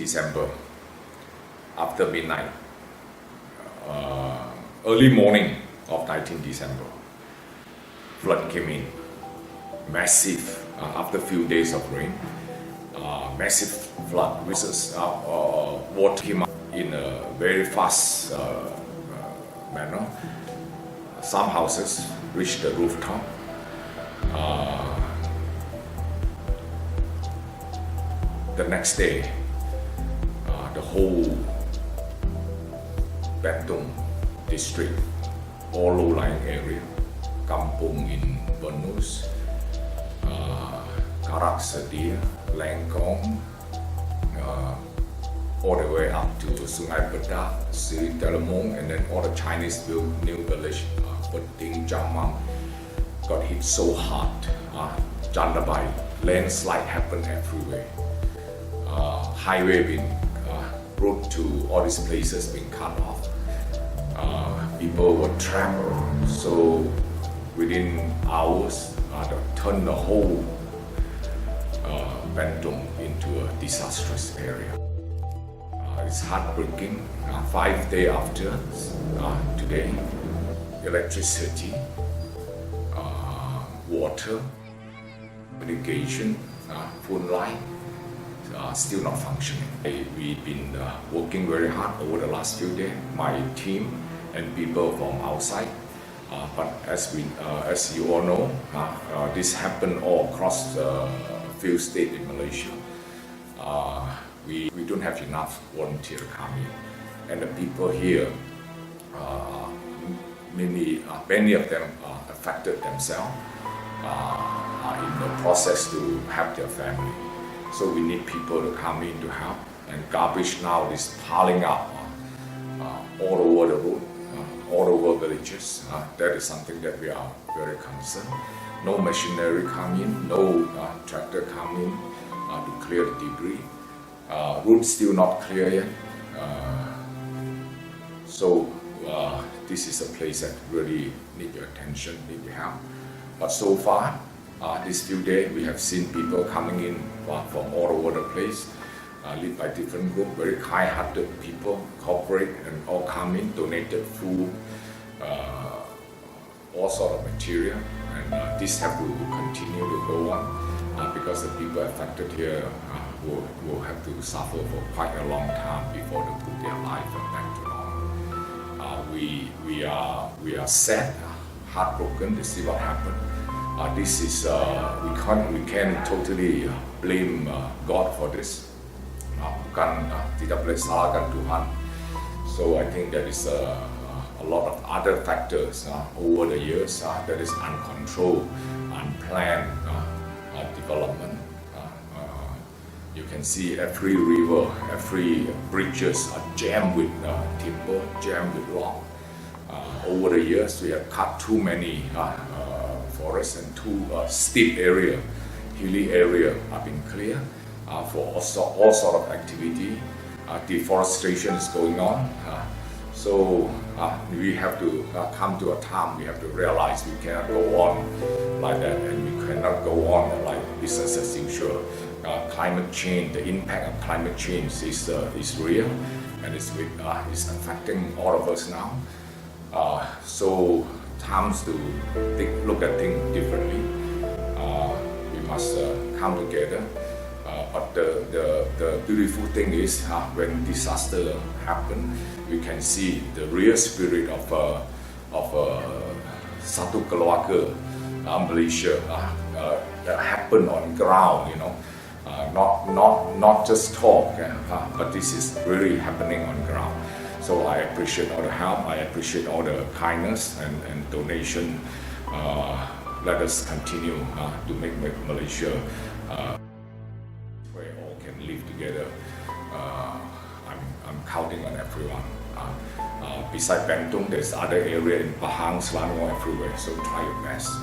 December, after midnight, early morning of 19 December, flood came in, massive, after a few days of rain, massive flood, water came up in a very fast manner. Some houses reached the rooftop. The next day, the whole Bentong district, all low-lying area, Kampung in Bernus, Karak Sedia, Langkong, all the way up to Sungai Bedak, Sri Telemong, and then all the Chinese new village, Bentong, Jamang, got hit so hard. Jandabai, landslide happened everywhere. Highway being road to all these places being cut off. People were trapped. So within hours, turned the whole Bentong into a disastrous area. It's heartbreaking. 5 days after today, electricity, water, irrigation, phone line, still not functioning. We've been working very hard over the last few days, my team and people from outside. But as you all know, this happened all across a few states in Malaysia. We don't have enough volunteers to come in, and the people here, many of them affected themselves, are in the process to help their family. So we need people to come in to help, and garbage now is piling up all over the road, all over villages. That is something that we are very concerned. No machinery come in, no tractor come in to clear the debris. Road still not clear yet. So this is a place that really need your attention, need your help. But so far, these few days, we have seen people coming in from all over the place, led by different groups, very kind-hearted people, corporate, and all come in, donated food, all sort of material, and this have to continue to go on because the people affected here will have to suffer for quite a long time before they put their life back to normal. We are sad, heartbroken to see what happened. This is we can't totally blame God for this. Tidak boleh salahkan Tuhan. So I think there is a lot of other factors over the years that is uncontrolled, unplanned development. You can see every river, every bridges are jammed with timber, jammed with rock. Over the years, we have cut too many forests, and too steep area, hilly area have been cleared for all sort of activity. Deforestation is going on. So we have to come to a time we have to realize we cannot go on like that, and we cannot go on like business as usual. Climate change, the impact of climate change is real, and it's affecting all of us now. So times to look at things differently. We must come together. But the beautiful thing is when disaster happen, we can see the real spirit of satu keluarga Malaysia that happen on ground. You know, not just talk, but this is really happening on ground. So I appreciate all the help, I appreciate all the kindness and donation. Let us continue to make Malaysia where all can live together. I'm counting on everyone. Besides Bentong, there's other area in Pahang, Selangor, everywhere. So try your best.